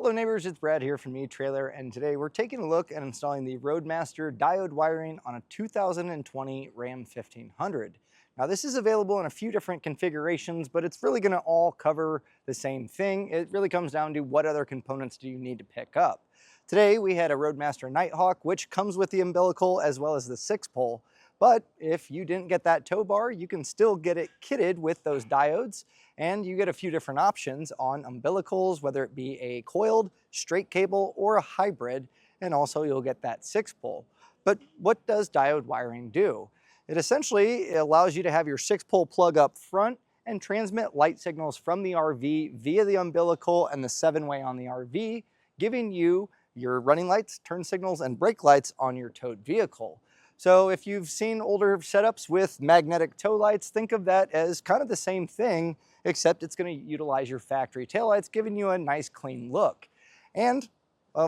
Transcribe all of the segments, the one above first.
Hello neighbors, it's Brad here from etrailer, and today we're taking a look at installing the Roadmaster diode wiring on a 2020 Ram 1500. Now this is available in a few different configurations, but it's really going to all cover the same thing. It really comes down to what other components do you need to pick up. Today we had a Roadmaster Nighthawk, which comes with the umbilical as well as the 6-pole. But if you didn't get that tow bar, you can still get it kitted with those diodes, and you get a few different options on umbilicals, whether it be a coiled, straight cable, or a hybrid, and also you'll get that 6-pole. But what does diode wiring do? It essentially allows you to have your 6-pole plug up front and transmit light signals from the RV via the umbilical and the 7-way on the RV, giving you your running lights, turn signals, and brake lights on your towed vehicle. So if you've seen older setups with magnetic tow lights, think of that as kind of the same thing, except it's going to utilize your factory taillights, giving you a nice clean look. And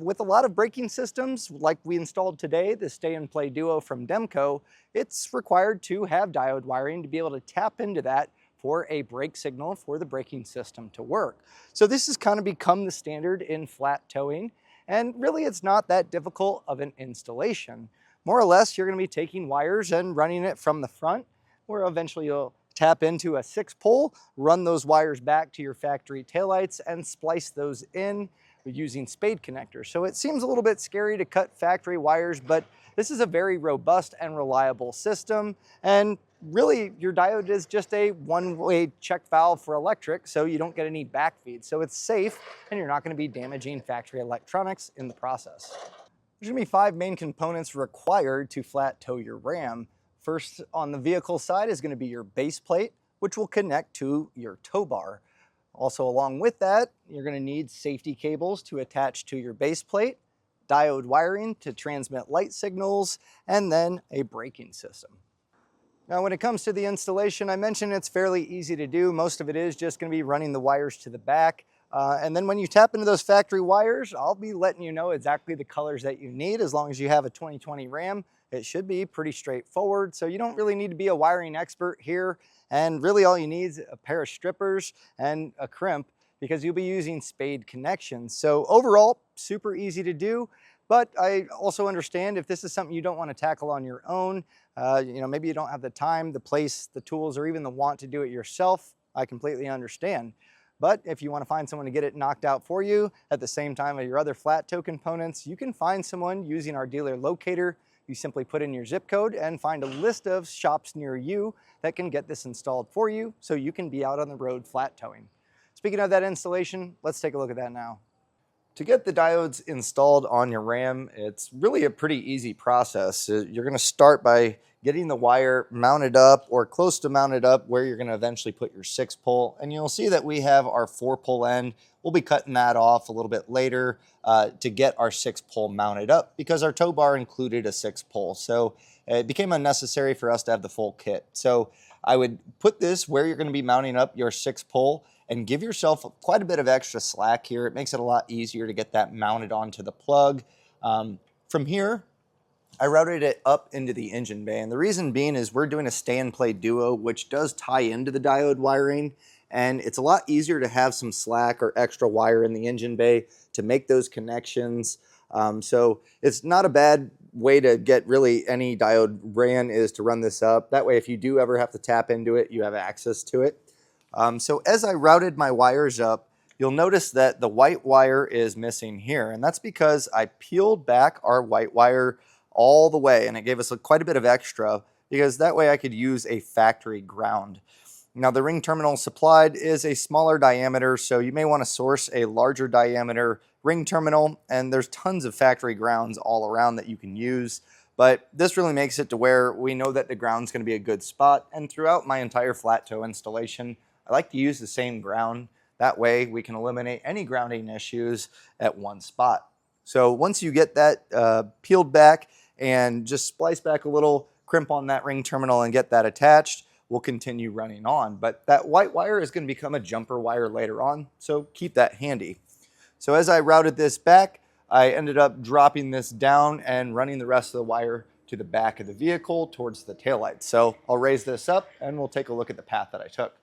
with a lot of braking systems, like we installed today, the Stay and Play Duo from Demco, it's required to have diode wiring to be able to tap into that for a brake signal for the braking system to work. So this has kind of become the standard in flat towing, and really it's not that difficult of an installation. More or less, you're going to be taking wires and running it from the front, where eventually you'll tap into a 6-pole, run those wires back to your factory taillights, and splice those in using spade connectors. So it seems a little bit scary to cut factory wires, but this is a very robust and reliable system. And really, your diode is just a one-way check valve for electric, so you don't get any backfeed. So it's safe, and you're not going to be damaging factory electronics in the process. There's going to be 5 main components required to flat tow your Ram. First on the vehicle side is going to be your base plate, which will connect to your tow bar. Also along with that, you're going to need safety cables to attach to your base plate, diode wiring to transmit light signals, and then a braking system. Now when it comes to the installation, I mentioned it's fairly easy to do. Most of it is just going to be running the wires to the back. And then when you tap into those factory wires, I'll be letting you know exactly the colors that you need. As long as you have a 2020 Ram, it should be pretty straightforward. So you don't really need to be a wiring expert here. And really all you need is a pair of strippers and a crimp, because you'll be using spade connections. So overall, super easy to do. But I also understand if this is something you don't want to tackle on your own, maybe you don't have the time, the place, the tools, or even the want to do it yourself, I completely understand. But if you want to find someone to get it knocked out for you at the same time as your other flat tow components, you can find someone using our dealer locator. You simply put in your zip code and find a list of shops near you that can get this installed for you, so you can be out on the road flat towing. Speaking of that installation, let's take a look at that now. To get the diodes installed on your Ram, it's really a pretty easy process. You're going to start by getting the wire mounted up or close to mounted up where you're going to eventually put your 6-pole. And you'll see that we have our 4-pole end. We'll be cutting that off a little bit later to get our 6-pole mounted up, because our tow bar included a 6-pole. So it became unnecessary for us to have the full kit. So I would put this where you're going to be mounting up your 6-pole and give yourself quite a bit of extra slack here. It makes it a lot easier to get that mounted onto the plug. From here, I routed it up into the engine bay, and the reason being is we're doing a Stay and Play Duo, which does tie into the diode wiring, and it's a lot easier to have some slack or extra wire in the engine bay to make those connections. So it's not a bad way to get really any diode ran, is to run this up. That way, if you do ever have to tap into it, you have access to it. So as I routed my wires up, you'll notice that the white wire is missing here, and that's because I peeled back our white wire all the way, and it gave us quite a bit of extra, because that way I could use a factory ground. Now the ring terminal supplied is a smaller diameter, so you may want to source a larger diameter ring terminal, and there's tons of factory grounds all around that you can use. But this really makes it to where we know that the ground's going to be a good spot, and throughout my entire flat tow installation, I like to use the same ground. That way we can eliminate any grounding issues at one spot. So once you get that peeled back and just splice back a little, crimp on that ring terminal and get that attached, we'll continue running on. But that white wire is going to become a jumper wire later on, so keep that handy. So as I routed this back, I ended up dropping this down and running the rest of the wire to the back of the vehicle towards the taillights. So I'll raise this up and we'll take a look at the path that I took.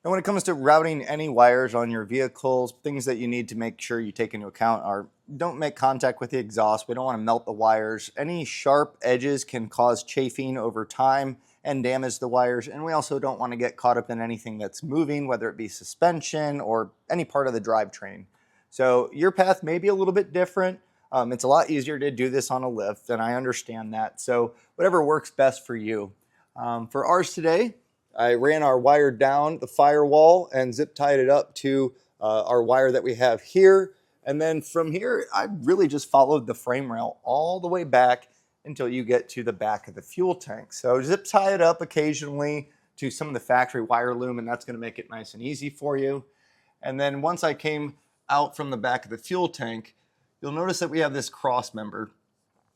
And when it comes to routing any wires on your vehicles, things that you need to make sure you take into account are don't make contact with the exhaust. We don't want to melt the wires. Any sharp edges can cause chafing over time and damage the wires. And we also don't want to get caught up in anything that's moving, whether it be suspension or any part of the drivetrain. So your path may be a little bit different. It's a lot easier to do this on a lift, and I understand that. So whatever works best for you. For ours today, I ran our wire down the firewall and zip tied it up to our wire that we have here. And then from here, I really just followed the frame rail all the way back until you get to the back of the fuel tank. So zip tie it up occasionally to some of the factory wire loom, and that's going to make it nice and easy for you. And then once I came out from the back of the fuel tank, you'll notice that we have this cross member.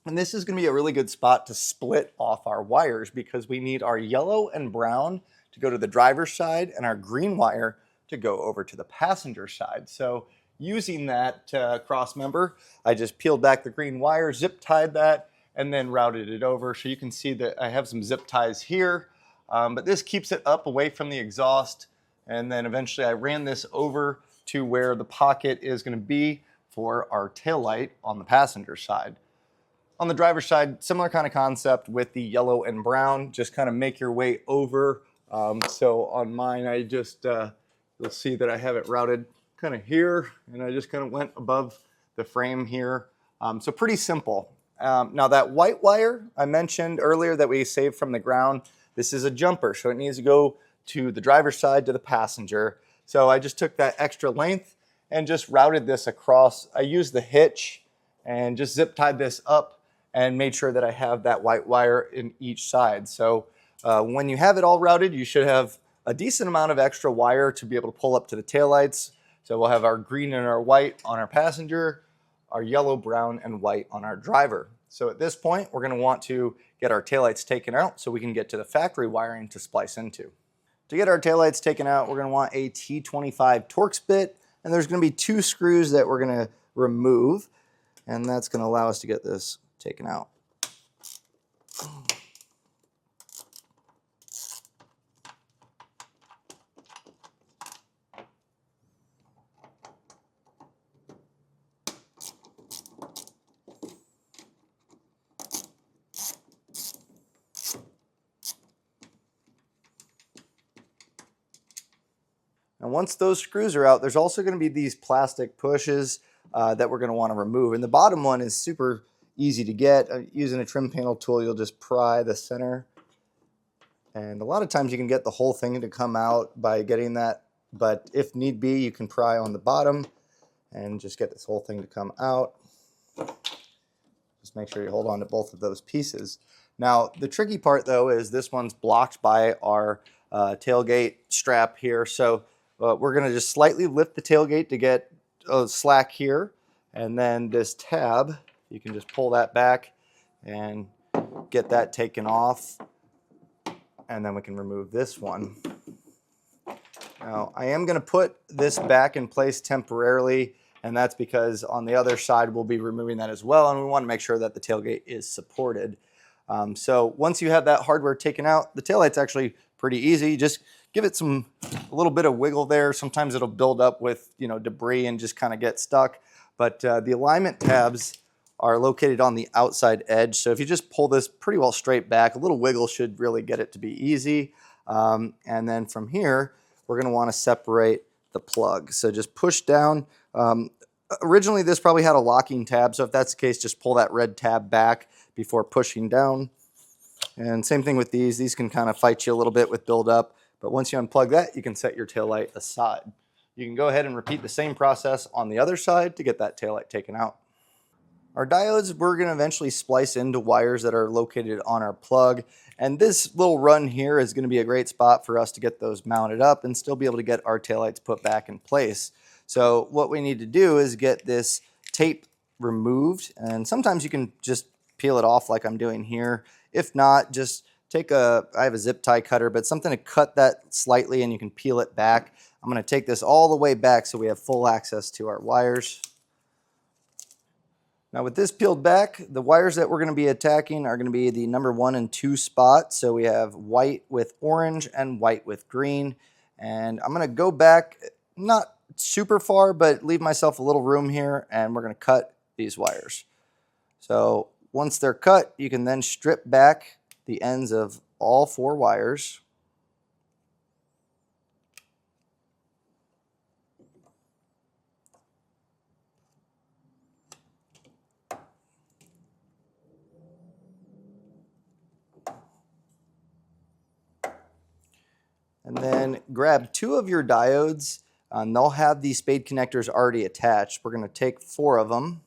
And this is going to be a really good spot to split off our wires because we need our yellow and brown to go to the driver's side and our green wire to go over to the passenger side. So using that cross member, I just peeled back the green wire, zip tied that, and then routed it over. So you can see that I have some zip ties here, but this keeps it up away from the exhaust. And then eventually I ran this over to where the pocket is going to be for our taillight on the passenger side. On the driver's side, similar kind of concept with the yellow and brown, just kind of make your way over. So on mine, I just, you'll see that I have it routed kind of here, and I just kind of went above the frame here. So pretty simple. Now that white wire I mentioned earlier that we saved from the ground, this is a jumper, so it needs to go to the driver's side to the passenger. So I just took that extra length and just routed this across. I used the hitch and just zip tied this up and made sure that I have that white wire in each side. So when you have it all routed, you should have a decent amount of extra wire to be able to pull up to the taillights. So we'll have our green and our white on our passenger, our yellow, brown, and white on our driver. So at this point, we're gonna want to get our taillights taken out so we can get to the factory wiring to splice into. To get our taillights taken out, we're gonna want a T25 Torx bit, and there's gonna be 2 screws that we're gonna remove, and that's gonna allow us to get this taken out. And once those screws are out, there's also going to be these plastic pushes that we're going to want to remove. And the bottom one is super easy to get. Using a trim panel tool, you'll just pry the center. And a lot of times you can get the whole thing to come out by getting that. But if need be, you can pry on the bottom and just get this whole thing to come out. Just make sure you hold on to both of those pieces. Now, the tricky part, though, is this one's blocked by our tailgate strap here. So we're going to just slightly lift the tailgate to get slack here. And then this tab, you can just pull that back and get that taken off. And then we can remove this one. Now, I am going to put this back in place temporarily, and that's because on the other side we'll be removing that as well, and we want to make sure that the tailgate is supported. So once you have that hardware taken out, the taillight's actually pretty easy. Just give it a little bit of wiggle there. Sometimes it'll build up with debris and just kind of get stuck. But the alignment tabs are located on the outside edge. So if you just pull this pretty well straight back, a little wiggle should really get it to be easy. And then from here, we're going to want to separate the plug. So just push down. Originally, this probably had a locking tab. So if that's the case, just pull that red tab back before pushing down. And same thing with these. These can kind of fight you a little bit with buildup. But once you unplug that, you can set your taillight aside. You can go ahead and repeat the same process on the other side to get that taillight taken out. Our diodes, we're going to eventually splice into wires that are located on our plug. And this little run here is going to be a great spot for us to get those mounted up and still be able to get our taillights put back in place. So what we need to do is get this tape removed. And sometimes you can just peel it off like I'm doing here. If not, just take I have a zip tie cutter, but something to cut that slightly and you can peel it back. I'm going to take this all the way back so we have full access to our wires. Now with this peeled back, the wires that we're going to be attacking are going to be the number 1 and 2 spot. So we have white with orange and white with green. And I'm going to go back, not super far, but leave myself a little room here, and we're going to cut these wires. So once they're cut, you can then strip back the ends of all 4 wires. And then grab 2 of your diodes, and they'll have these spade connectors already attached. We're going to take 4 of them,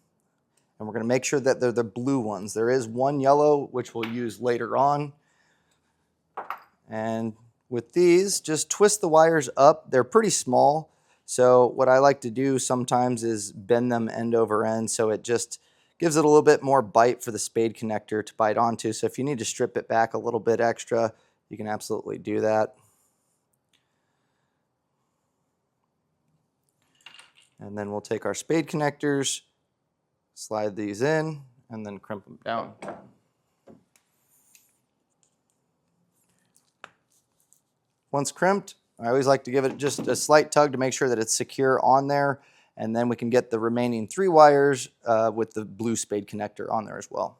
and we're going to make sure that they're the blue ones. There is one yellow, which we'll use later on. And with these, just twist the wires up. They're pretty small, so what I like to do sometimes is bend them end over end, so it just gives it a little bit more bite for the spade connector to bite onto. So if you need to strip it back a little bit extra, you can absolutely do that. And then we'll take our spade connectors, slide these in, and then crimp them down. Once crimped, I always like to give it just a slight tug to make sure that it's secure on there, and then we can get the remaining 3 wires with the blue spade connector on there as well.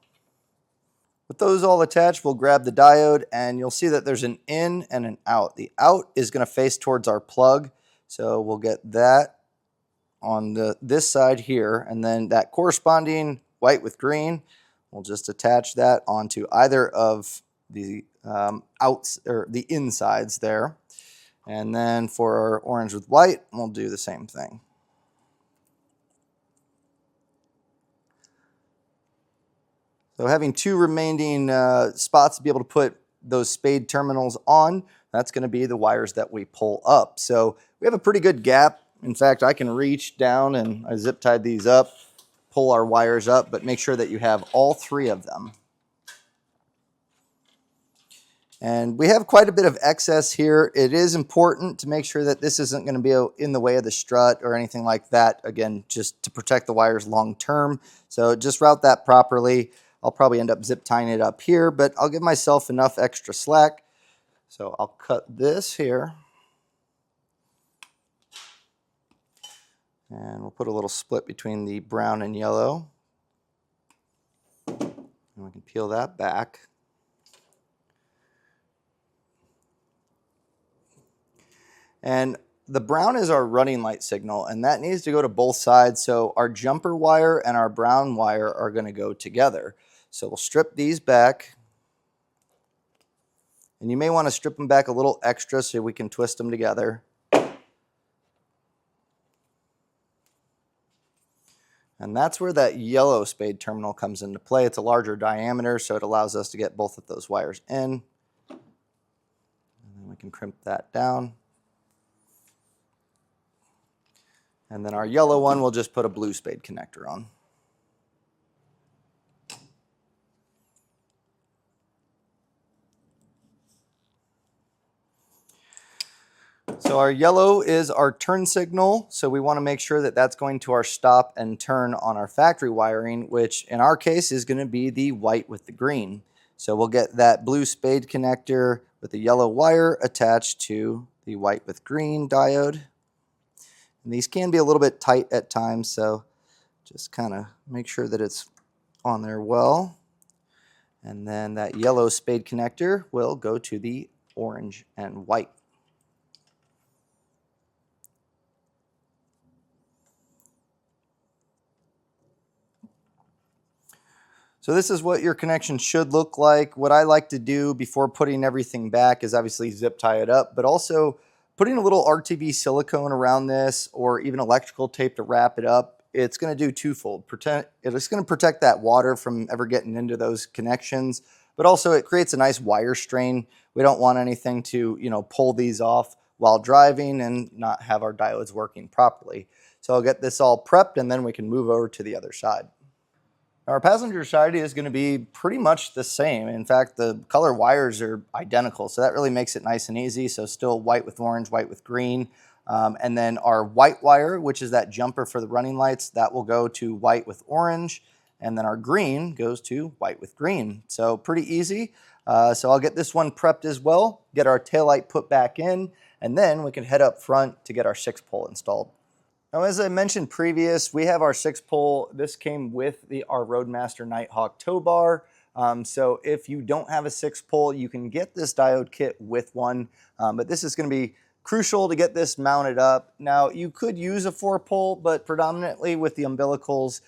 With those all attached, we'll grab the diode, and you'll see that there's an in and an out. The out is going to face towards our plug, so we'll get that on this side here, and then that corresponding white with green, we'll just attach that onto either of the outs or the insides there. And then for our orange with white, we'll do the same thing. So having 2 remaining spots to be able to put those spade terminals on, that's going to be the wires that we pull up. So we have a pretty good gap. In fact, I can reach down, and I zip tied these up, pull our wires up, but make sure that you have all 3 of them. And we have quite a bit of excess here. It is important to make sure that this isn't going to be in the way of the strut or anything like that. Again, just to protect the wires long term. So just route that properly. I'll probably end up zip tying it up here, but I'll give myself enough extra slack. So I'll cut this here. And we'll put a little split between the brown and yellow. And we can peel that back. And the brown is our running light signal, and that needs to go to both sides. So our jumper wire and our brown wire are going to go together. So we'll strip these back. And you may want to strip them back a little extra so we can twist them together. And that's where that yellow spade terminal comes into play. It's a larger diameter, so it allows us to get both of those wires in. And then we can crimp that down. And then our yellow one, we'll just put a blue spade connector on. So our yellow is our turn signal, so we want to make sure that that's going to our stop and turn on our factory wiring, which in our case is going to be the white with the green. So we'll get that blue spade connector with the yellow wire attached to the white with green diode. And these can be a little bit tight at times, so just kind of make sure that it's on there well. And then that yellow spade connector will go to the orange and white. So this is what your connection should look like. What I like to do before putting everything back is obviously zip tie it up, but also putting a little RTV silicone around this or even electrical tape to wrap it up. It's going to do twofold. It's going to protect that water from ever getting into those connections, but also it creates a nice wire strain. We don't want anything to, pull these off while driving and not have our diodes working properly. So I'll get this all prepped and then we can move over to the other side. Our passenger side is going to be pretty much the same. In fact, the color wires are identical, so that really makes it nice and easy. So still white with orange, white with green. And then our white wire, which is that jumper for the running lights, that will go to white with orange. And then our green goes to white with green. So pretty easy. So I'll get this one prepped as well, get our taillight put back in, and then we can head up front to get our 6-pole installed. Now, as I mentioned previous, we have our 6-pole. This came with our Roadmaster Nighthawk tow bar. So if you don't have a 6-pole, you can get this diode kit with one, but this is going to be crucial to get this mounted up. Now, you could use a 4-pole, but predominantly with the umbilicals,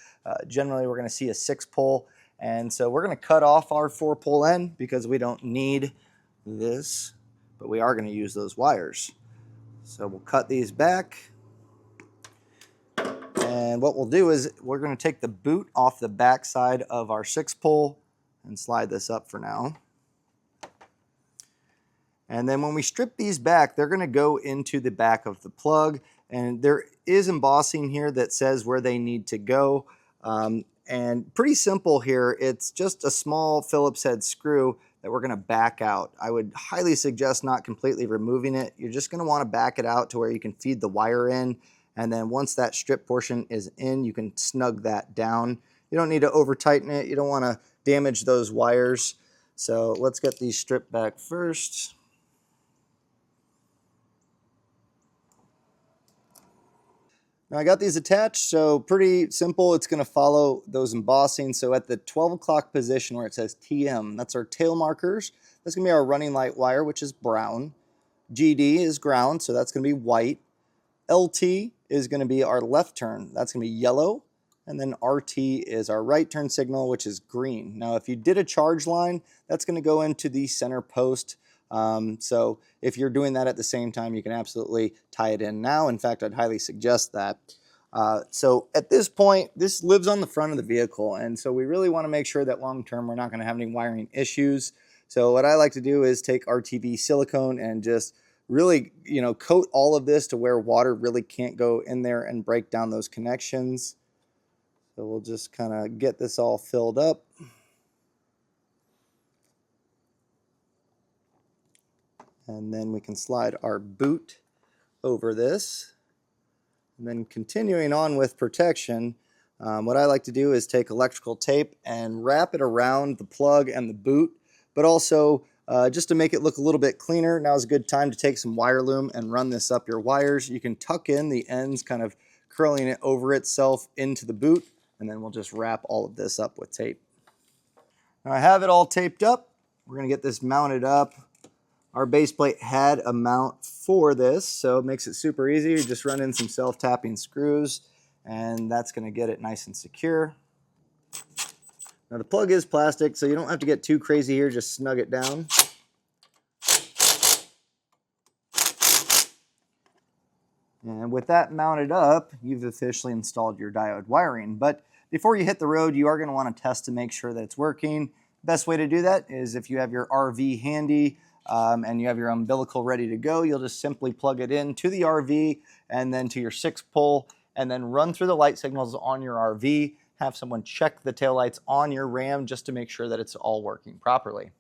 generally we're going to see a 6-pole. And so we're going to cut off our 4-pole end because we don't need this, but we are going to use those wires. So we'll cut these back. And what we'll do is we're going to take the boot off the back side of our 6-pole and slide this up for now. And then when we strip these back, they're going to go into the back of the plug. And there is embossing here that says where they need to go. And pretty simple here. It's just a small Phillips head screw that we're going to back out. I would highly suggest not completely removing it. You're just going to want to back it out to where you can feed the wire in. And then once that strip portion is in, you can snug that down. You don't need to over tighten it. You don't want to damage those wires. So let's get these stripped back first. Now I got these attached, so pretty simple. It's going to follow those embossing. So at the 12 o'clock position where it says TM, that's our tail markers. That's going to be our running light wire, which is brown. GD is ground, so that's going to be white. LT is going to be our left turn. That's going to be yellow. And then RT is our right turn signal, which is green. Now, if you did a charge line, that's going to go into the center post. So if you're doing that at the same time, you can absolutely tie it in now. In fact, I'd highly suggest that. So at this point, this lives on the front of the vehicle. And so we really want to make sure that long term, we're not going to have any wiring issues. So what I like to do is take RTV silicone and just really, coat all of this to where water really can't go in there and break down those connections. So we'll just kind of get this all filled up. And then we can slide our boot over this. And then continuing on with protection, what I like to do is take electrical tape and wrap it around the plug and the boot, but also just to make it look a little bit cleaner, now is a good time to take some wire loom and run this up your wires. You can tuck in the ends, kind of curling it over itself into the boot, and then we'll just wrap all of this up with tape. Now I have it all taped up. We're going to get this mounted up. Our base plate had a mount for this, so it makes it super easy. You just run in some self-tapping screws, and that's going to get it nice and secure. Now the plug is plastic, so you don't have to get too crazy here. Just snug it down. And with that mounted up, you've officially installed your diode wiring. But before you hit the road, you are going to want to test to make sure that it's working. Best way to do that is if you have your RV handy, and you have your umbilical ready to go, you'll just simply plug it in to the RV and then to your 6-pole, and then run through the light signals on your RV. Have someone check the taillights on your Ram just to make sure that it's all working properly.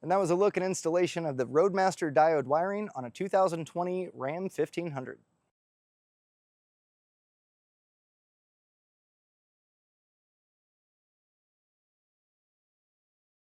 And that was a look and installation of the Roadmaster diode wiring on a 2020 Ram 1500.